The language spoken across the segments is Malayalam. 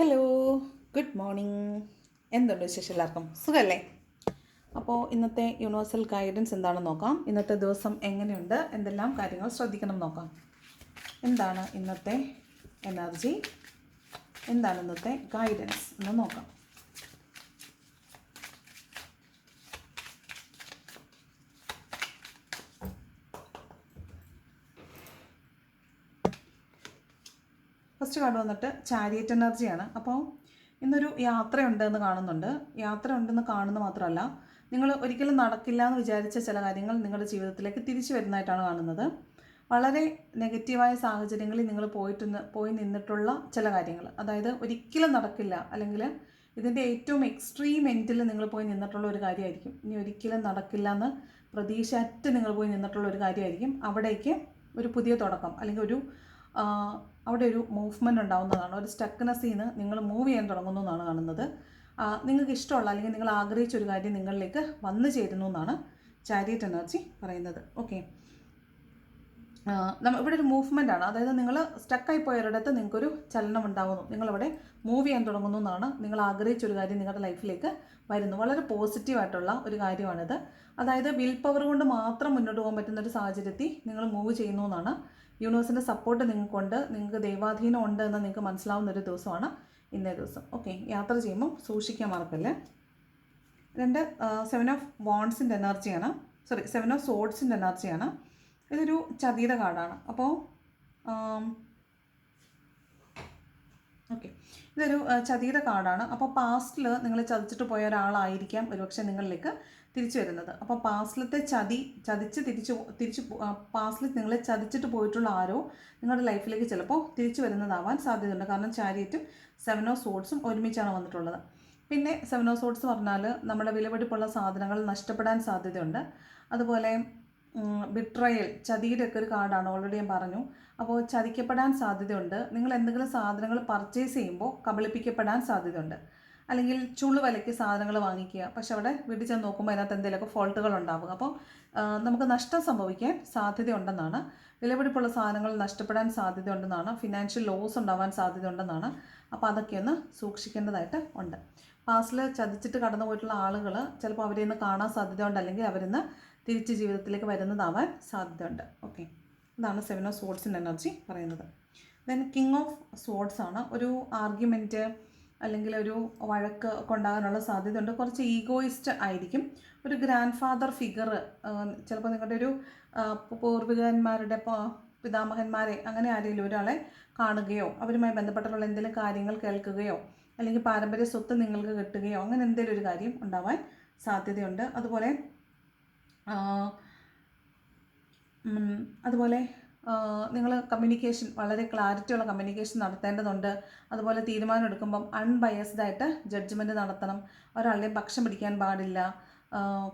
Hello, good morning. എന്തുണ്ട് വിശേഷം? എല്ലാവർക്കും സുഖമല്ലേ? അപ്പോൾ ഇന്നത്തെ യൂണിവേഴ്സൽ ഗൈഡൻസ് എന്താണെന്ന് നോക്കാം. ഇന്നത്തെ ദിവസം എങ്ങനെയുണ്ട്, എന്തെല്ലാം കാര്യങ്ങൾ ശ്രദ്ധിക്കണം നോക്കാം. എന്താണ് ഇന്നത്തെ എനർജി, എന്താണ് ഇന്നത്തെ ഗൈഡൻസ് എന്ന് നോക്കാം. ഫസ്റ്റ് കാർഡ് വന്നിട്ട് ചാരിയറ്റ് എനർജിയാണ്. അപ്പോൾ ഇന്നൊരു യാത്രയുണ്ടെന്ന് കാണുന്നുണ്ട്. യാത്ര ഉണ്ടെന്ന് കാണുന്ന മാത്രമല്ല, നിങ്ങൾ ഒരിക്കലും നടക്കില്ല എന്ന് വിചാരിച്ച ചില കാര്യങ്ങൾ നിങ്ങളുടെ ജീവിതത്തിലേക്ക് തിരിച്ചു വരുന്നതായിട്ടാണ് കാണുന്നത്. വളരെ നെഗറ്റീവായ സാഹചര്യങ്ങളിൽ നിങ്ങൾ പോയി നിന്നിട്ടുള്ള ചില കാര്യങ്ങൾ, അതായത് ഒരിക്കലും നടക്കില്ല, അല്ലെങ്കിൽ ഇതിൻ്റെ ഏറ്റവും എക്സ്ട്രീം എൻഡിൽ നിങ്ങൾ പോയി നിന്നിട്ടുള്ള ഒരു കാര്യമായിരിക്കും. ഇനി ഒരിക്കലും നടക്കില്ല എന്ന് പ്രതീക്ഷ നിങ്ങൾ പോയി നിന്നിട്ടുള്ള ഒരു കാര്യമായിരിക്കും. അവിടേക്ക് ഒരു പുതിയ തുടക്കം, അല്ലെങ്കിൽ അവിടെ ഒരു മൂവ്മെൻറ്റ് ഉണ്ടാകുന്നതാണ്. ഒരു സ്റ്റക്നെസ്സിൽ നിന്ന് നിങ്ങൾ മൂവ് ചെയ്യാൻ തുടങ്ങുന്നു എന്നാണ് കാണുന്നത്. നിങ്ങൾക്ക് ഇഷ്ടമുള്ള അല്ലെങ്കിൽ നിങ്ങൾ ആഗ്രഹിച്ച ഒരു കാര്യം നിങ്ങളിലേക്ക് വന്നു ചേരുന്നു എന്നാണ് ചാരിയറ്റ് എനർജി പറയുന്നത്. ഓക്കെ, ഇവിടെ ഒരു മൂവ്മെൻ്റ് ആണ്. അതായത് നിങ്ങൾ സ്റ്റക്കായി പോയൊരിടത്ത് നിങ്ങൾക്കൊരു ചലനം ഉണ്ടാകുന്നു, നിങ്ങളവിടെ മൂവ് ചെയ്യാൻ തുടങ്ങുന്നു എന്നാണ്. നിങ്ങൾ ആഗ്രഹിച്ചൊരു കാര്യം നിങ്ങളുടെ ലൈഫിലേക്ക് വരുന്നു. വളരെ പോസിറ്റീവായിട്ടുള്ള ഒരു കാര്യമാണിത്. അതായത് വിൽ പവർ കൊണ്ട് മാത്രം മുന്നോട്ട് പോകാൻ പറ്റുന്ന ഒരു സാഹചര്യത്തിൽ നിങ്ങൾ മൂവ് ചെയ്യുന്നു എന്നാണ്. യൂണിവേഴ്സിൻ്റെ സപ്പോർട്ട് നിങ്ങൾക്കുണ്ട്, നിങ്ങൾക്ക് ദൈവാധീനം ഉണ്ട് എന്ന് നിങ്ങൾക്ക് മനസ്സിലാവുന്ന ഒരു ദിവസമാണ് ഇന്നേ ദിവസം. ഓക്കെ, യാത്ര ചെയ്യുമ്പോൾ സൂക്ഷിക്കാൻ മറക്കല്ലേ. 7 ഓഫ് വാണ്ട്സിൻ്റെ എനർജിയാണ്, സോറി 7 ഓഫ് സോഡ്സിൻ്റെ എനർജിയാണ്. ഇതൊരു ചതിയുടെ കാർഡാണ്. അപ്പോൾ ഓക്കെ, ഇതൊരു ചതിയുടെ കാർഡാണ്. അപ്പോൾ പാസ്റ്റിൽ നിങ്ങൾ ചതിച്ചിട്ട് പോയ ഒരാളായിരിക്കാം ഒരുപക്ഷെ നിങ്ങളിലേക്ക് തിരിച്ചു വരുന്നത്. അപ്പോൾ പാസ്റ്റിലത്തെ പാസ്റ്റിൽ നിങ്ങളെ ചതിച്ചിട്ട് പോയിട്ടുള്ള ആരോ നിങ്ങളുടെ ലൈഫിലേക്ക് ചിലപ്പോൾ തിരിച്ചു വരുന്നതാവാൻ സാധ്യതയുണ്ട്. കാരണം ചാരിയറ്റും 7 ഓഫ് സോഡ്സും ഒരുമിച്ചാണ് വന്നിട്ടുള്ളത്. പിന്നെ 7 ഓഫ് സോഡ്സ് പറഞ്ഞാൽ നമ്മുടെ വിലപിടിപ്പുള്ള സാധനങ്ങൾ നഷ്ടപ്പെടാൻ സാധ്യതയുണ്ട്. അതുപോലെ ബിട്രയൽ, ചതിയുടെ ഒക്കെ ഒരു കാർഡാണ്, ഓൾറെഡി ഞാൻ പറഞ്ഞു. അപ്പോൾ ചതിക്കപ്പെടാൻ സാധ്യതയുണ്ട്. നിങ്ങൾ എന്തെങ്കിലും സാധനങ്ങൾ പർച്ചേസ് ചെയ്യുമ്പോൾ കബളിപ്പിക്കപ്പെടാൻ സാധ്യതയുണ്ട്. അല്ലെങ്കിൽ ചുളുവിലയ്ക്ക് സാധനങ്ങൾ വാങ്ങിക്കുക, പക്ഷെ അവിടെ വീട്ടിൽ ചെന്ന് നോക്കുമ്പോൾ അതിനകത്ത് എന്തെങ്കിലുമൊക്കെ ഫോൾട്ടുകൾ ഉണ്ടാവുക. അപ്പോൾ നമുക്ക് നഷ്ടം സംഭവിക്കാൻ സാധ്യതയുണ്ടെന്നാണ്. വിലപിടിപ്പുള്ള സാധനങ്ങൾ നഷ്ടപ്പെടാൻ സാധ്യതയുണ്ടെന്നാണ്. ഫിനാൻഷ്യൽ ലോസ് ഉണ്ടാവാൻ സാധ്യതയുണ്ടെന്നാണ്. അപ്പോൾ അതൊക്കെ ഒന്ന് സൂക്ഷിക്കേണ്ടതായിട്ട് ഉണ്ട്. പാസ്റ്റിൽ ചതിച്ചിട്ട് കടന്നു പോയിട്ടുള്ള ആളുകൾ ചിലപ്പോൾ അവരെ ഒന്ന് കാണാൻ സാധ്യതയുണ്ട്, അല്ലെങ്കിൽ അവരിന്ന് തിരിച്ച് ജീവിതത്തിലേക്ക് വരുന്നതാവാൻ സാധ്യതയുണ്ട്. ഓക്കെ, ഇതാണ് 7 ഓഫ് സോഡ്സിൻ്റെ എനർജി പറയുന്നത്. ദെൻ കിങ് ഓഫ് സോഡ്സ് ആണ്. ഒരു ആർഗ്യുമെൻറ്റ് അല്ലെങ്കിൽ ഒരു വഴക്ക് ഒക്കെ ഉണ്ടാകാനുള്ള സാധ്യതയുണ്ട്. കുറച്ച് ഈഗോയിസ്റ്റ് ആയിരിക്കും. ഒരു ഗ്രാൻഡ് ഫാദർ ഫിഗർ, ചിലപ്പോൾ നിങ്ങളുടെ ഒരു പൂർവികന്മാരുടെ പിതാമഹന്മാരെ അങ്ങനെ ആരെങ്കിലും ഒരാളെ കാണുകയോ അവരുമായി ബന്ധപ്പെട്ടുള്ള എന്തെങ്കിലും കാര്യങ്ങൾ കേൾക്കുകയോ അല്ലെങ്കിൽ പാരമ്പര്യ സ്വത്ത് നിങ്ങൾക്ക് കിട്ടുകയോ അങ്ങനെ എന്തെങ്കിലും ഒരു കാര്യം ഉണ്ടാവാൻ സാധ്യതയുണ്ട്. അതുപോലെ നിങ്ങൾ കമ്മ്യൂണിക്കേഷൻ, വളരെ ക്ലാരിറ്റിയുള്ള കമ്മ്യൂണിക്കേഷൻ നടത്തേണ്ടതുണ്ട്. അതുപോലെ തീരുമാനം എടുക്കുമ്പം അൺബയസ്ഡായിട്ട് ജഡ്ജ്മെൻറ്റ് നടത്തണം. ഒരാളുടെയും പക്ഷം പിടിക്കാൻ പാടില്ല.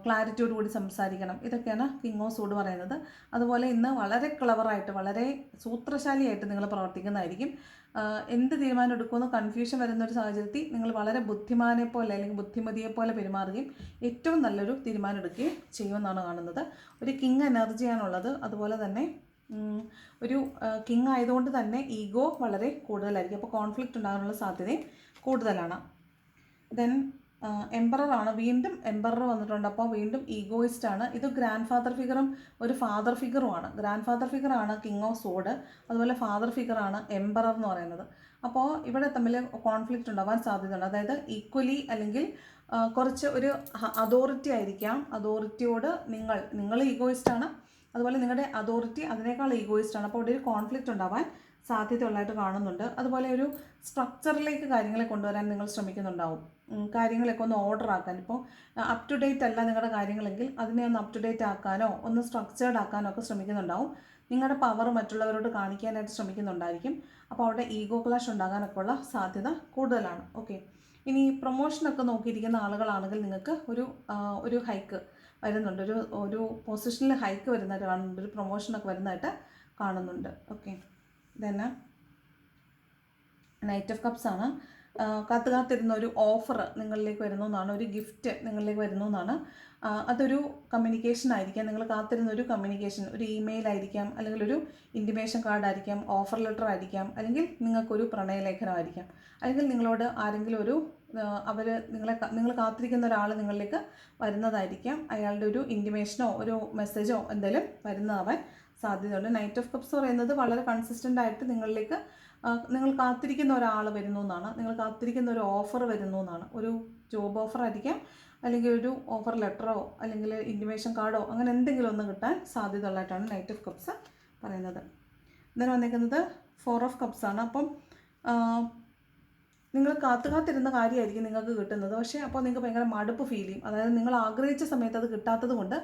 ക്ലാരിറ്റിയോടുകൂടി സംസാരിക്കണം. ഇതൊക്കെയാണ് കിങ് ഓഫ് സോഡ് പറയുന്നത്. അതുപോലെ ഇന്ന് വളരെ ക്ലവറായിട്ട്, വളരെ സൂത്രശാലിയായിട്ട് നിങ്ങൾ പ്രവർത്തിക്കുന്നതായിരിക്കും. എന്ത് തീരുമാനം എടുക്കുമെന്ന് കൺഫ്യൂഷൻ വരുന്നൊരു സാഹചര്യത്തിൽ നിങ്ങൾ വളരെ ബുദ്ധിമാനെ പോലെ അല്ലെങ്കിൽ ബുദ്ധിമതിയെ പോലെ പെരുമാറുകയും ഏറ്റവും നല്ലൊരു തീരുമാനം എടുക്കുകയും ചെയ്യുമെന്നാണ് കാണുന്നത്. ഒരു കിങ് എനർജിയാണുള്ളത്. അതുപോലെ തന്നെ ഒരു കിങ് ആയതുകൊണ്ട് തന്നെ ഈഗോ വളരെ കൂടുതലായിരിക്കും. അപ്പോൾ കോൺഫ്ലിക്റ്റ് ഉണ്ടാകാനുള്ള സാധ്യതയും കൂടുതലാണ്. ദെൻ എംപററാണ്, വീണ്ടും എംപറർ വന്നിട്ടുണ്ട്. അപ്പോൾ വീണ്ടും ഈഗോയിസ്റ്റാണ്. ഇത് ഗ്രാൻഡ് ഫാദർ ഫിഗറും ഒരു ഫാദർ ഫിഗറുമാണ്. ഗ്രാൻഡ് ഫാദർ ഫിഗറാണ് കിങ് ഓഫ് സോഡ്, അതുപോലെ ഫാദർ ഫിഗറാണ് എംപറർ എന്ന് പറയുന്നത്. അപ്പോൾ ഇവിടെ തമ്മിൽ കോൺഫ്ലിക്റ്റ് ഉണ്ടാവാൻ സാധ്യതയുണ്ട്. അതായത് ഈക്വലി അല്ലെങ്കിൽ കുറച്ച് ഒരു അതോറിറ്റി ആയിരിക്കാം. അതോറിറ്റിയോട് നിങ്ങൾ ഈഗോയിസ്റ്റാണ്, അതുപോലെ നിങ്ങളുടെ അതോറിറ്റി അതിനേക്കാൾ ഈഗോയിസ്റ്റാണ്. അപ്പോൾ ഇവിടെ ഒരു കോൺഫ്ലിക്റ്റ് ഉണ്ടാവാൻ സാധ്യതയുള്ളതായിട്ട് കാണുന്നുണ്ട്. അതുപോലെ ഒരു സ്ട്രക്ചറിലേക്ക് കാര്യങ്ങളെ കൊണ്ടുവരാൻ നിങ്ങൾ ശ്രമിക്കുന്നുണ്ടാവും. കാര്യങ്ങളൊക്കെ ഒന്ന് ഓർഡർ ആക്കാൻ, ഇപ്പോൾ അപ് ടു ഡേറ്റ് അല്ല നിങ്ങളുടെ കാര്യങ്ങളെങ്കിൽ അതിനെ ഒന്ന് അപ് ടു ഡേറ്റ് ആക്കാനോ ഒന്ന് സ്ട്രക്ചേർഡ് ആക്കാനോ ഒക്കെ ശ്രമിക്കുന്നുണ്ടാവും. നിങ്ങളുടെ പവർ മറ്റുള്ളവരോട് കാണിക്കാനായിട്ട് ശ്രമിക്കുന്നുണ്ടായിരിക്കും. അപ്പോൾ അവിടെ ഈഗോ ക്ലാഷ് ഉണ്ടാകാനൊക്കെ ഉള്ള സാധ്യത കൂടുതലാണ്. ഓക്കെ, ഇനി പ്രൊമോഷനൊക്കെ നോക്കിയിരിക്കുന്ന ആളുകളാണെങ്കിൽ നിങ്ങൾക്ക് ഒരു ഹൈക്ക് വരുന്നുണ്ട്. ഒരു പൊസിഷനിൽ ഹൈക്ക് വരുന്നതായിട്ട് കാണുന്നുണ്ട്. ഒരു പ്രൊമോഷനൊക്കെ വരുന്നതായിട്ട് കാണുന്നുണ്ട്. Okay, then knight of cups ആണ്. കാത്തിരുന്ന ഒരു ഓഫർ നിങ്ങളിലേക്ക് വരുന്നു എന്നാണ്, ഒരു ഗിഫ്റ്റ് നിങ്ങളിലേക്ക് വരുന്നു എന്നാണ്. അതൊരു കമ്മ്യൂണിക്കേഷൻ ആയിരിക്കാം, നിങ്ങൾ കാത്തിരുന്ന ഒരു കമ്മ്യൂണിക്കേഷൻ, ഒരു ഇമെയിൽ ആയിരിക്കാം, അല്ലെങ്കിൽ ഒരു ഇൻറ്റിമേഷൻ കാർഡ് ആയിരിക്കാം, ഓഫർ ലെറ്റർ ആയിരിക്കാം, അല്ലെങ്കിൽ നിങ്ങൾക്കൊരു പ്രണയലേഖനമായിരിക്കാം, അല്ലെങ്കിൽ നിങ്ങളോട് ആരെങ്കിലും ഒരു നിങ്ങൾ കാത്തിരിക്കുന്ന ഒരാൾ നിങ്ങളിലേക്ക് വരുന്നതായിരിക്കാം. അയാളുടെ ഒരു ഇൻറ്റിമേഷനോ ഒരു മെസ്സേജോ എന്തെങ്കിലും വരുന്നതാവാൻ സാധ്യതയുണ്ട്. നൈറ്റ് ഓഫ് കപ്സ് പറയുന്നത് വളരെ കൺസിസ്റ്റൻ്റ് ആയിട്ട് നിങ്ങളിലേക്ക് നിങ്ങൾ കാത്തിരിക്കുന്ന ഒരാൾ വരുന്നു എന്നാണ്, നിങ്ങൾ കാത്തിരിക്കുന്ന ഒരു ഓഫർ വരുന്നു എന്നാണ്. ഒരു ജോബ് ഓഫർ ആയിരിക്കാം, അല്ലെങ്കിൽ ഒരു ഓഫർ ലെറ്ററോ അല്ലെങ്കിൽ ഇൻറ്റിമേഷൻ കാർഡോ അങ്ങനെ എന്തെങ്കിലും ഒന്ന് കിട്ടാൻ സാധ്യതയുള്ളതായിട്ടാണ് നൈറ്റ് ഓഫ് കപ്സ് പറയുന്നത്. ഇന്നലെ വന്നിരിക്കുന്നത് 4 ഓഫ് കപ്സ് ആണ്. അപ്പം നിങ്ങൾ കാത്തിരുന്ന കാര്യമായിരിക്കും നിങ്ങൾക്ക് കിട്ടുന്നത്. പക്ഷേ അപ്പോൾ നിങ്ങൾക്ക് ഭയങ്കര മടുപ്പ് ഫീൽ ചെയ്യും. അതായത് നിങ്ങൾ ആഗ്രഹിച്ച സമയത്ത് അത് കിട്ടാത്തത് കൊണ്ട്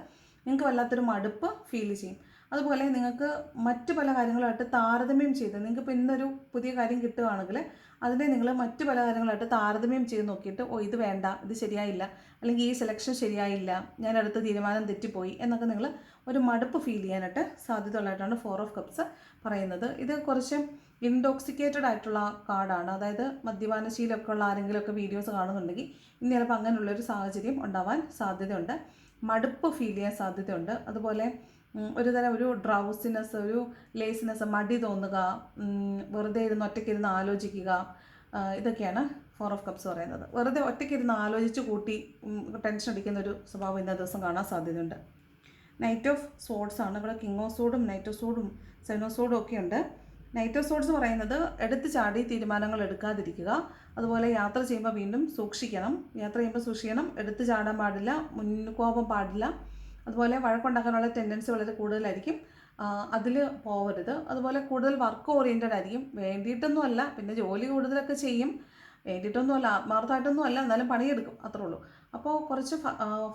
നിങ്ങൾക്ക് വല്ലാത്തൊരു മടുപ്പ് ഫീൽ ചെയ്യും. അതുപോലെ നിങ്ങൾക്ക് മറ്റ് പല കാര്യങ്ങളുമായിട്ട് താരതമ്യം ചെയ്ത്, നിങ്ങൾക്ക് ഇപ്പോൾ ഇന്നൊരു പുതിയ കാര്യം കിട്ടുകയാണെങ്കിൽ അതിനെ നിങ്ങൾ മറ്റ് പല കാര്യങ്ങളായിട്ട് താരതമ്യം ചെയ്ത് നോക്കിയിട്ട്, ഇത് വേണ്ട, ഇത് ശരിയായില്ല, അല്ലെങ്കിൽ ഈ സെലക്ഷൻ ശരിയായില്ല, ഞാൻ അടുത്ത തീരുമാനം തെറ്റിപ്പോയി എന്നൊക്കെ നിങ്ങൾ ഒരു മടുപ്പ് ഫീൽ ചെയ്യാനായിട്ട് സാധ്യതയുള്ളതായിട്ടാണ് 4 ഓഫ് കപ്സ് പറയുന്നത്. ഇത് കുറച്ച് ഇൻടോക്സിക്കേറ്റഡ് ആയിട്ടുള്ള കാർഡാണ്. അതായത് മദ്യപാനശീലമൊക്കെ ഉള്ള ആരെങ്കിലുമൊക്കെ വീഡിയോസ് കാണുന്നുണ്ടെങ്കിൽ ഇനി ചിലപ്പോൾ അങ്ങനെയുള്ളൊരു സാഹചര്യം ഉണ്ടാവാൻ സാധ്യതയുണ്ട്. മടുപ്പ് ഫീൽ ചെയ്യാൻ സാധ്യതയുണ്ട്. അതുപോലെ ഒരു ഡ്രൗസിനെസ്, ഒരു ലേസിനെസ്, മടി തോന്നുക, വെറുതെ ഒറ്റയ്ക്കിരുന്ന് ആലോചിക്കുക, ഇതൊക്കെയാണ് 4 ഓഫ് കപ്സ് പറയുന്നത്. വെറുതെ ഒറ്റയ്ക്കിരുന്ന് ആലോചിച്ച് കൂട്ടി ടെൻഷൻ അടിക്കുന്ന ഒരു സ്വഭാവം ഇന്നത്തെ ദിവസം കാണാൻ സാധ്യതയുണ്ട്. നൈറ്റ് ഓഫ് സോഡ്സ് ആണ്. ഇവിടെ കിങ് ഓഫ് സോഡും നൈറ്റ് ഓഫ് സോഡും 7 ഓഫ് സോഡും ഒക്കെ ഉണ്ട്. നൈറ്റ് ഓഫ് സോഡ്സ് പറയുന്നത് എടുത്ത് ചാടി തീരുമാനങ്ങൾ എടുക്കാതിരിക്കുക. അതുപോലെ യാത്ര ചെയ്യുമ്പോൾ വീണ്ടും സൂക്ഷിക്കണം. എടുത്ത് ചാടാൻ പാടില്ല, മുൻകോപം പാടില്ല. അതുപോലെ വഴക്കുണ്ടാക്കാനുള്ള ടെൻഡൻസി വളരെ കൂടുതലായിരിക്കും, അതിൽ പോവരുത്. അതുപോലെ കൂടുതൽ വർക്ക് ഓറിയൻറ്റഡ് ആയിരിക്കും. വേണ്ടിയിട്ടൊന്നുമല്ല, പിന്നെ ജോലി കൂടുതലൊക്കെ ചെയ്യും, വേണ്ടിയിട്ടൊന്നുമല്ല, ആത്മാർത്ഥമായിട്ടൊന്നും അല്ല, എന്നാലും പണിയെടുക്കും, അത്രേ ഉള്ളൂ. അപ്പോൾ കുറച്ച്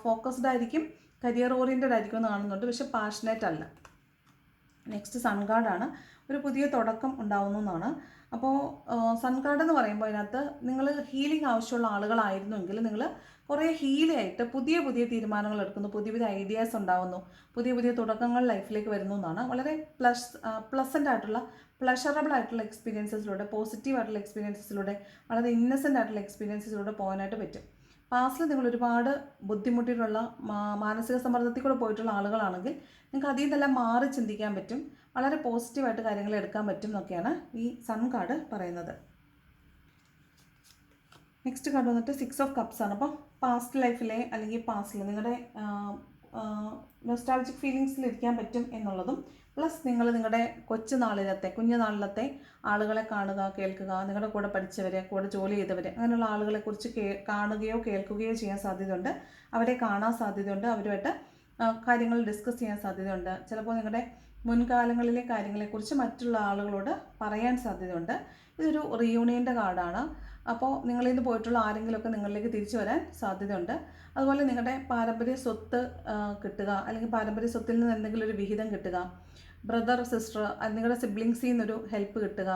ഫോക്കസ്ഡ് ആയിരിക്കും, കരിയർ ഓറിയൻറ്റഡ് ആയിരിക്കും എന്ന് കാണുന്നുണ്ട്, പക്ഷെ പാഷനേറ്റ് അല്ല. നെക്സ്റ്റ് സൺ കാർഡാണ്. ഒരു പുതിയ തുടക്കം ഉണ്ടാവുന്നു എന്നാണ്. അപ്പോൾ സൺ കാർഡ് എന്ന് പറയുമ്പോൾ അതിനകത്ത് നിങ്ങൾ ഹീലിംഗ് ആവശ്യമുള്ള ആളുകളായിരുന്നുവെങ്കിൽ നിങ്ങൾ കുറേ ഹീലായിട്ട് പുതിയ തീരുമാനങ്ങൾ എടുക്കുന്നു, പുതിയ ഐഡിയാസ് ഉണ്ടാവുന്നു, പുതിയ തുടക്കങ്ങൾ ലൈഫിലേക്ക് വരുന്നു എന്നാണ്. വളരെ പ്ലസൻ്റ് ആയിട്ടുള്ള പ്ലഷറബിൾ ആയിട്ടുള്ള എക്സ്പീരിയൻസസിലൂടെ, പോസിറ്റീവ് ആയിട്ടുള്ള എക്സ്പീരിയൻസസിലൂടെ, വളരെ ഇന്നസെൻ്റ് ആയിട്ടുള്ള എക്സ്പീരിയൻസസിലൂടെ പോകാനായിട്ട് പറ്റും. പാസ്റ്റിൽ നിങ്ങൾ ഒരുപാട് ബുദ്ധിമുട്ടിയിട്ടുള്ള മാനസിക സമ്മർദ്ദത്തിൽ കൂടെ പോയിട്ടുള്ള ആളുകളാണെങ്കിൽ നിങ്ങൾക്ക് അതിൽ നിന്നെല്ലാം മാറി ചിന്തിക്കാൻ പറ്റും, വളരെ പോസിറ്റീവായിട്ട് കാര്യങ്ങൾ എടുക്കാൻ പറ്റും എന്നൊക്കെയാണ് ഈ സൺ കാർഡ് പറയുന്നത്. നെക്സ്റ്റ് കാർഡ് വന്നിട്ട് 6 ഓഫ് കപ്സ് ആണ്. അപ്പോൾ പാസ്റ്റ് ലൈഫിലെ അല്ലെങ്കിൽ പാസ്റ്റിൽ നിങ്ങളുടെ നൊസ്റ്റാൾജിക് ഫീലിങ്സിൽ ഇരിക്കാൻ പറ്റും എന്നുള്ളതും, പ്ലസ് നിങ്ങൾ നിങ്ങളുടെ കുഞ്ഞുനാളിലത്തെ ആളുകളെ കാണുക, കേൾക്കുക, നിങ്ങളുടെ കൂടെ പഠിച്ചവരെ, കൂടെ ജോലി ചെയ്തവരെ, അങ്ങനെയുള്ള ആളുകളെക്കുറിച്ച് കാണുകയോ കേൾക്കുകയോ ചെയ്യാൻ സാധ്യതയുണ്ട്, അവരെ കാണാൻ സാധ്യതയുണ്ട്, അവരുമായിട്ട് കാര്യങ്ങൾ ഡിസ്കസ് ചെയ്യാൻ സാധ്യതയുണ്ട്. ചിലപ്പോൾ നിങ്ങളുടെ മുൻകാലങ്ങളിലെ കാര്യങ്ങളെക്കുറിച്ച് മറ്റുള്ള ആളുകളോട് പറയാൻ സാധ്യതയുണ്ട്. ഇതൊരു റീയൂണിയൻ്റെ കാർഡാണ്. അപ്പോൾ നിങ്ങളിൽ നിന്ന് പോയിട്ടുള്ള ആരെങ്കിലുമൊക്കെ നിങ്ങളിലേക്ക് തിരിച്ചു വരാൻ സാധ്യതയുണ്ട്. അതുപോലെ നിങ്ങളുടെ പാരമ്പര്യ സ്വത്ത് കിട്ടുക, അല്ലെങ്കിൽ പാരമ്പര്യ സ്വത്തിൽ നിന്ന് എന്തെങ്കിലും ഒരു വിഹിതം കിട്ടുക, ബ്രദർ സിസ്റ്റർ നിങ്ങളുടെ സിബ്ലിങ്സിൽ നിന്നൊരു ഹെൽപ്പ് കിട്ടുക,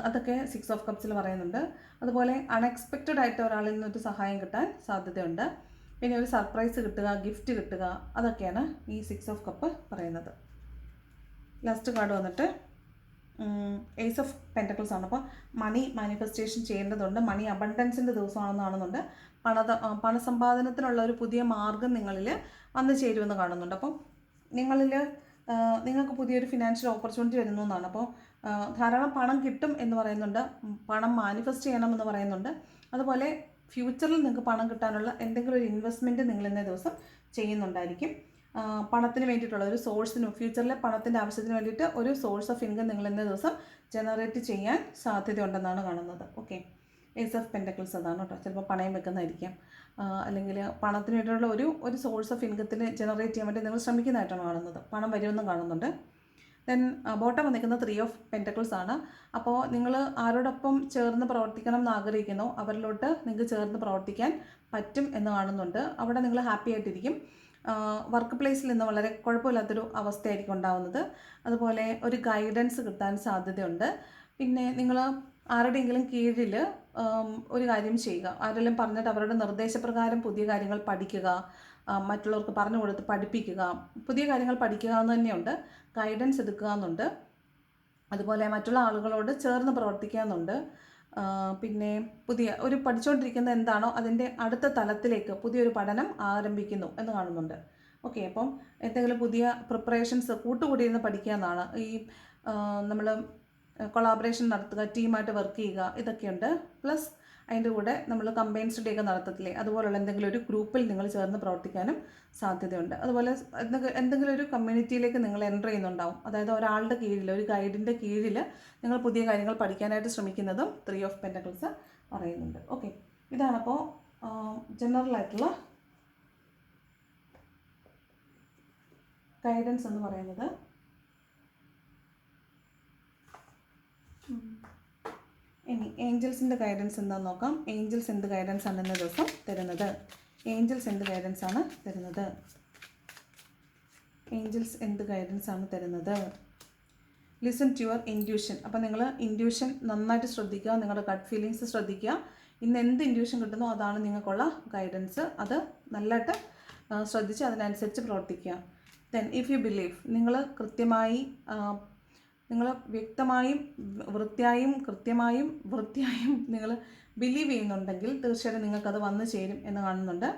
അതൊക്കെ 6 ഓഫ് കപ്സിൽ പറയുന്നുണ്ട്. അതുപോലെ അൺഎക്സ്പെക്റ്റഡ് ആയിട്ട് ഒരാളിൽ നിന്നൊരു സഹായം കിട്ടാൻ സാധ്യതയുണ്ട്. പിന്നെ ഒരു സർപ്രൈസ് കിട്ടുക, ഗിഫ്റ്റ് കിട്ടുക, അതൊക്കെയാണ് ഈ 6 ഓഫ് കപ്പ് പറയുന്നത്. ലാസ്റ്റ് കാർഡ് വന്നിട്ട് ഏസ് ഓഫ് പെൻറ്റക്കിൾസ് ആണ്. അപ്പോൾ മണി മാനിഫെസ്റ്റേഷൻ ചെയ്യേണ്ടതുണ്ട്, മണി അബണ്ടൻസിൻ്റെ ദിവസമാണെന്ന് കാണുന്നുണ്ട്. പണസമ്പാദനത്തിനുള്ള ഒരു പുതിയ മാർഗം നിങ്ങളിൽ വന്നു ചേരുമെന്ന് കാണുന്നുണ്ട്. അപ്പം നിങ്ങൾക്ക് പുതിയൊരു ഫിനാൻഷ്യൽ ഓപ്പർച്യൂണിറ്റി വരുന്നു എന്നാണ്. അപ്പോൾ ധാരാളം പണം കിട്ടും എന്ന് പറയുന്നുണ്ട്, പണം മാനിഫെസ്റ്റ് ചെയ്യണമെന്ന് പറയുന്നുണ്ട്. അതുപോലെ ഫ്യൂച്ചറിൽ നിങ്ങൾക്ക് പണം കിട്ടാനുള്ള എന്തെങ്കിലും ഒരു ഇൻവെസ്റ്റ്മെൻറ്റ് നിങ്ങൾ ഇന്നേ ദിവസം ചെയ്യുന്നുണ്ടായിരിക്കും. പണത്തിന് വേണ്ടിയിട്ടുള്ള ഒരു സോഴ്സിന്, ഫ്യൂച്ചറിലെ പണത്തിൻ്റെ ആവശ്യത്തിന് വേണ്ടിയിട്ട് ഒരു സോഴ്സ് ഓഫ് ഇൻകം നിങ്ങൾ ഇന്നേ ദിവസം ജനറേറ്റ് ചെയ്യാൻ സാധ്യതയുണ്ടെന്നാണ് കാണുന്നത്. ഓക്കെ, ഏസ് ഓഫ് പെൻറ്റക്കിൾസ് അതാണ് കേട്ടോ. ചിലപ്പോൾ പണയം വെക്കുന്നതായിരിക്കാം, അല്ലെങ്കിൽ പണത്തിന് വേണ്ടിയിട്ടുള്ള ഒരു സോഴ്സ് ഓഫ് ഇൻകത്തിന് ജനറേറ്റ് ചെയ്യാൻ വേണ്ടി നിങ്ങൾ ശ്രമിക്കുന്നതായിട്ടാണ് കാണുന്നത്. പണം വരുമെന്നും കാണുന്നുണ്ട്. ദെൻ ബോട്ടം വന്നിരിക്കുന്ന 3 ഓഫ് പെൻറ്റക്കിൾസ് ആണ്. അപ്പോൾ നിങ്ങൾ ആരോടൊപ്പം ചേർന്ന് പ്രവർത്തിക്കണം എന്ന് ആഗ്രഹിക്കുന്നോ അവരിലോട്ട് നിങ്ങൾക്ക് ചേർന്ന് പ്രവർത്തിക്കാൻ പറ്റും എന്ന് കാണുന്നുണ്ട്. അവിടെ നിങ്ങൾ ഹാപ്പി ആയിട്ടിരിക്കും. വർക്ക് പ്ലേസിൽ നിന്ന് വളരെ കുഴപ്പമില്ലാത്തൊരു അവസ്ഥയായിരിക്കും ഉണ്ടാവുന്നത്. അതുപോലെ ഒരു ഗൈഡൻസ് കിട്ടാൻ സാധ്യതയുണ്ട്. പിന്നെ നിങ്ങൾ ആരുടെയെങ്കിലും കീഴിൽ ഒരു കാര്യം ചെയ്യുക, ആരെങ്കിലും പറഞ്ഞിട്ട് അവരുടെ നിർദ്ദേശപ്രകാരം പുതിയ കാര്യങ്ങൾ പഠിക്കുക, മറ്റുള്ളവർക്ക് പറഞ്ഞു കൊടുത്ത് പഠിപ്പിക്കുക, പുതിയ കാര്യങ്ങൾ പഠിക്കുക എന്ന് തന്നെയുണ്ട്. ഗൈഡൻസ് എടുക്കുക എന്നുണ്ട്. അതുപോലെ മറ്റുള്ള ആളുകളോട് ചേർന്ന് പ്രവർത്തിക്കുക എന്നുണ്ട്. പിന്നെ പുതിയ ഒരു പഠിച്ചുകൊണ്ടിരിക്കുന്ന എന്താണോ അതിൻ്റെ അടുത്ത തലത്തിലേക്ക് പുതിയൊരു പഠനം ആരംഭിക്കുന്നു എന്ന് കാണുന്നുണ്ട്. ഓക്കെ, അപ്പം എന്തെങ്കിലും പുതിയ പ്രിപ്പറേഷൻസ് കൂട്ടുകൂടിയിരുന്ന് പഠിക്കുക എന്നാണ്. ഈ നമ്മൾ കൊളാബറേഷൻ നടത്തുക, ടീമായിട്ട് വർക്ക് ചെയ്യുക, ഇതൊക്കെയുണ്ട്. പ്ലസ് അതിൻ്റെ കൂടെ നമ്മൾ കമ്പൈൻ സ്റ്റഡി ഒക്കെ നടത്തത്തില്ലേ, അതുപോലുള്ള എന്തെങ്കിലും ഒരു ഗ്രൂപ്പിൽ നിങ്ങൾ ചേർന്ന് പ്രവർത്തിക്കാനും സാധ്യതയുണ്ട്. അതുപോലെ എന്തെങ്കിലും ഒരു കമ്മ്യൂണിറ്റിയിലേക്ക് നിങ്ങൾ എൻ്റർ ചെയ്യുന്നുണ്ടാവും. അതായത് ഒരാളുടെ കീഴിൽ, ഒരു ഗൈഡിൻ്റെ കീഴിൽ നിങ്ങൾ പുതിയ കാര്യങ്ങൾ പഠിക്കാനായിട്ട് ശ്രമിക്കുന്നതും 3 ഓഫ് പെൻറ്റക്കിൾസ് പറയുന്നുണ്ട്. ഓക്കെ, ഇതാണപ്പോൾ ജനറലായിട്ടുള്ള ഗൈഡൻസ് എന്ന് പറയുന്നത്. ഇനി ഏഞ്ചൽസിൻ്റെ ഗൈഡൻസ് എന്താണെന്ന് നോക്കാം. ഏഞ്ചൽസ് എന്ത് ഗൈഡൻസ് ആണ് ഇന്ന ദിവസം തരുന്നത്? ഏഞ്ചൽസ് എന്ത് ഗൈഡൻസ് ആണ് തരുന്നത്? ഏഞ്ചൽസ് എന്ത് ഗൈഡൻസ് ആണ് തരുന്നത്? Listen to your intuition. അപ്പോൾ നിങ്ങൾ ഇൻറ്റ്യൂഷൻ നന്നായിട്ട് ശ്രദ്ധിക്കുക, നിങ്ങളുടെ ഗട്ട് ഫീലിങ്സ് ശ്രദ്ധിക്കുക. ഇന്ന് എന്ത് ഇൻറ്റ്യൂഷൻ കിട്ടുന്നോ അതാണ് നിങ്ങൾക്കുള്ള ഗൈഡൻസ്. അത് നല്ലതായിട്ട് ശ്രദ്ധിച്ച് അതിനനുസരിച്ച് പ്രവർത്തിക്കുക. ദെൻ ഇഫ് യു ബിലീവ്, നിങ്ങൾ കൃത്യമായി, നിങ്ങൾ വ്യക്തമായും വൃത്തിയായും കൃത്യമായും നിങ്ങൾ ബിലീവ് ചെയ്യുന്നുണ്ടെങ്കിൽ തീർച്ചയായിട്ടും നിങ്ങൾക്കത് വന്നു ചേരും എന്ന് കാണുന്നുണ്ട്.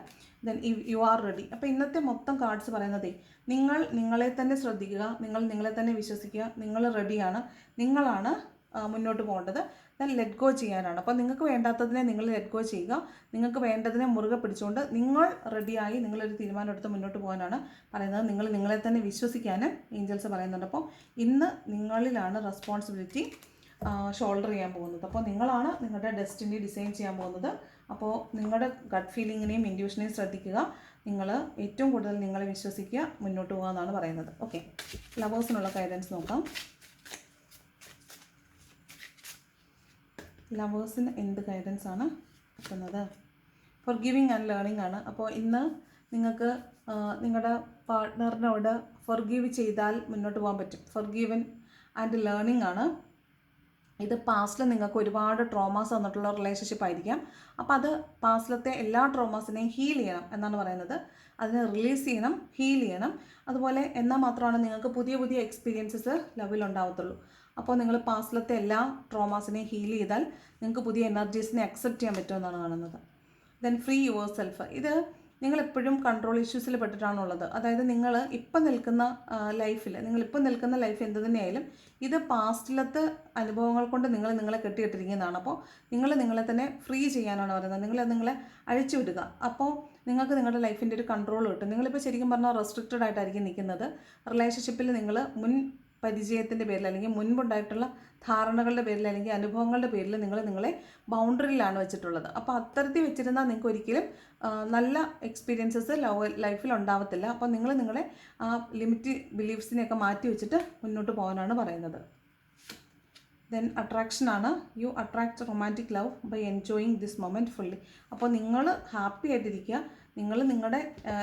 Then you are ready. അപ്പോൾ ഇന്നത്തെ മൊത്തം കാർഡ്സ് പറയുന്നതേ, നിങ്ങൾ നിങ്ങളെ തന്നെ ശ്രദ്ധിക്കുക, നിങ്ങൾ നിങ്ങളെ തന്നെ വിശ്വസിക്കുക, നിങ്ങൾ റെഡിയാണ്, നിങ്ങളാണ് മുന്നോട്ട് പോകേണ്ടത്. ദെൻ ലെറ്റ് ഗോ ചെയ്യാനാണ്. അപ്പോൾ നിങ്ങൾക്ക് വേണ്ടാത്തതിനെ നിങ്ങൾ ലെറ്റ് ഗോ ചെയ്യുക, നിങ്ങൾക്ക് വേണ്ടതിനെ മുറുകെ പിടിച്ചുകൊണ്ട് നിങ്ങൾ റെഡിയായി നിങ്ങളൊരു തീരുമാനം എടുത്ത് മുന്നോട്ട് പോകാനാണ് പറയുന്നത്. നിങ്ങൾ നിങ്ങളെ തന്നെ വിശ്വസിക്കാനും ഏഞ്ചൽസ് പറയുന്നുണ്ട്. അപ്പോൾ ഇന്ന് നിങ്ങളിലാണ് റെസ്പോൺസിബിലിറ്റി ഷോൾഡർ ചെയ്യാൻ പോകുന്നത്. അപ്പോൾ നിങ്ങളാണ് നിങ്ങളുടെ ഡെസ്റ്റിനി ഡിസൈൻ ചെയ്യാൻ പോകുന്നത്. അപ്പോൾ നിങ്ങളുടെ ഗട്ട് ഫീലിങ്ങിനെയും ഇൻറ്റ്യൂഷനെയും ശ്രദ്ധിക്കുക, നിങ്ങൾ ഏറ്റവും കൂടുതൽ നിങ്ങളെ വിശ്വസിക്കുക, മുന്നോട്ട് പോകുക എന്നാണ് പറയുന്നത്. ഓക്കെ, ലവേഴ്സിനുള്ള ഗൈഡൻസ് നോക്കാം. ലവേഴ്സിന് എന്ത് ഗൈഡൻസ് ആണ് കിട്ടുന്നത്? ഫോർഗിവിങ് ആൻഡ് ലേണിംഗ് ആണ്. അപ്പോൾ ഇന്ന് നിങ്ങൾക്ക് നിങ്ങളുടെ പാർട്ട്ണറിനോട് ഫോർഗീവ് ചെയ്താൽ മുന്നോട്ട് പോകാൻ പറ്റും. ഫോർഗീവൻ ആൻഡ് ലേണിംഗ് ആണ്. ഇത് പാസ്റ്റിൽ നിങ്ങൾക്ക് ഒരുപാട് ട്രോമാസ് വന്നിട്ടുള്ള റിലേഷൻഷിപ്പ് ആയിരിക്കാം. അപ്പോൾ അത് പാസ്റ്റിലത്തെ എല്ലാ ട്രോമാസിനെയും ഹീൽ ചെയ്യണം എന്നാണ് പറയുന്നത്. അതിനെ റിലീസ് ചെയ്യണം, ഹീൽ ചെയ്യണം. അതുപോലെ എന്നാൽ മാത്രമാണ് നിങ്ങൾക്ക് പുതിയ പുതിയ എക്സ്പീരിയൻസസ് ലവിലുണ്ടാവത്തുള്ളൂ. അപ്പോൾ നിങ്ങൾ പാസ്റ്റിലത്തെ എല്ലാ ട്രോമാസിനെയും ഹീൽ ചെയ്താൽ നിങ്ങൾക്ക് പുതിയ എനർജീസിനെ അക്സെപ്റ്റ് ചെയ്യാൻ പറ്റുമെന്നാണ് കാണുന്നത്. Then free your self. ഇത് നിങ്ങളെപ്പോഴും കൺട്രോൾ ഇഷ്യൂസിൽ പെട്ടിട്ടാണുള്ളത്. അതായത് നിങ്ങൾ ഇപ്പം നിൽക്കുന്ന ലൈഫിൽ, നിങ്ങളിപ്പം നിൽക്കുന്ന ലൈഫ് എന്ത് തന്നെയായാലും ഇത് പാസ്റ്റിലത്തെ അനുഭവങ്ങൾ കൊണ്ട് നിങ്ങളെ കെട്ടിയിട്ടിരിക്കുന്നതാണ്. അപ്പോൾ നിങ്ങളെ തന്നെ ഫ്രീ ചെയ്യാനാണ് പറയുന്നത്. നിങ്ങളെ അഴിച്ചു വിടുക. അപ്പോൾ നിങ്ങൾക്ക് നിങ്ങളുടെ ലൈഫിൻ്റെ ഒരു കൺട്രോൾ കിട്ടും. നിങ്ങളിപ്പോൾ ശരിക്കും പറഞ്ഞാൽ റെസ്ട്രിക്റ്റഡ് ആയിട്ടായിരിക്കും നിൽക്കുന്നത്. റിലേഷൻഷിപ്പിൽ നിങ്ങൾ മുൻ പരിചയത്തിൻ്റെ പേരിൽ അല്ലെങ്കിൽ മുൻപുണ്ടായിട്ടുള്ള ധാരണകളുടെ പേരിൽ അല്ലെങ്കിൽ അനുഭവങ്ങളുടെ പേരിൽ നിങ്ങളെ ബൗണ്ടറിയിലാണ് വെച്ചിട്ടുള്ളത്. അപ്പോൾ അത്തരത്തിൽ വെച്ചിരുന്നാൽ നിങ്ങൾക്ക് ഒരിക്കലും നല്ല എക്സ്പീരിയൻസസ് ലൈഫിൽ ഉണ്ടാവത്തില്ല. അപ്പോൾ നിങ്ങളെ ആ ലിമിറ്റ് ബിലീഫ്സിനെയൊക്കെ മാറ്റി വെച്ചിട്ട് മുന്നോട്ട് പോകാനാണ് പറയുന്നത്. ദെൻ അട്രാക്ഷനാണ്. You attract romantic love by enjoying this moment fully. അപ്പോൾ നിങ്ങൾ ഹാപ്പി ആയിട്ടിരിക്കുക, നിങ്ങൾ നിങ്ങളുടെ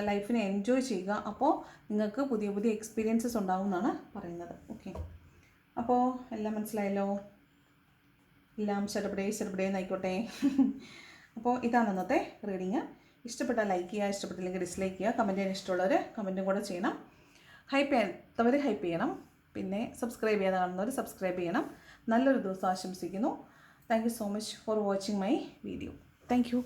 ലൈഫിനെ എൻജോയ് ചെയ്യുക. അപ്പോൾ നിങ്ങൾക്ക് പുതിയ പുതിയ എക്സ്പീരിയൻസസ് ഉണ്ടാവും എന്നാണ് പറയുന്നത്. ഓക്കെ, അപ്പോൾ എല്ലാം മനസ്സിലായല്ലോ? എല്ലാം ചെറുപടേ എന്നായിക്കോട്ടെ. അപ്പോൾ ഇതാണ് ഇന്നത്തെ റീഡിങ്. ഇഷ്ടപ്പെട്ടാൽ ലൈക്ക് ചെയ്യുക, ഇഷ്ടപ്പെട്ടില്ലെങ്കിൽ ഡിസ്ലൈക്ക് ചെയ്യുക. കമൻറ്റ് ചെയ്യാൻ ഇഷ്ടമുള്ളവർ കമൻറ്റും കൂടെ ചെയ്യണം. ഹൈപ്പ് ചെയ്യാത്തവർ ഹൈപ്പ് ചെയ്യണം. പിന്നെ സബ്സ്ക്രൈബ് ചെയ്യാതെ കാണുന്നവർ സബ്സ്ക്രൈബ് ചെയ്യണം. നല്ലൊരു ദിവസം ആശംസിക്കുന്നു. Thank you so much for watching my video. Thank you.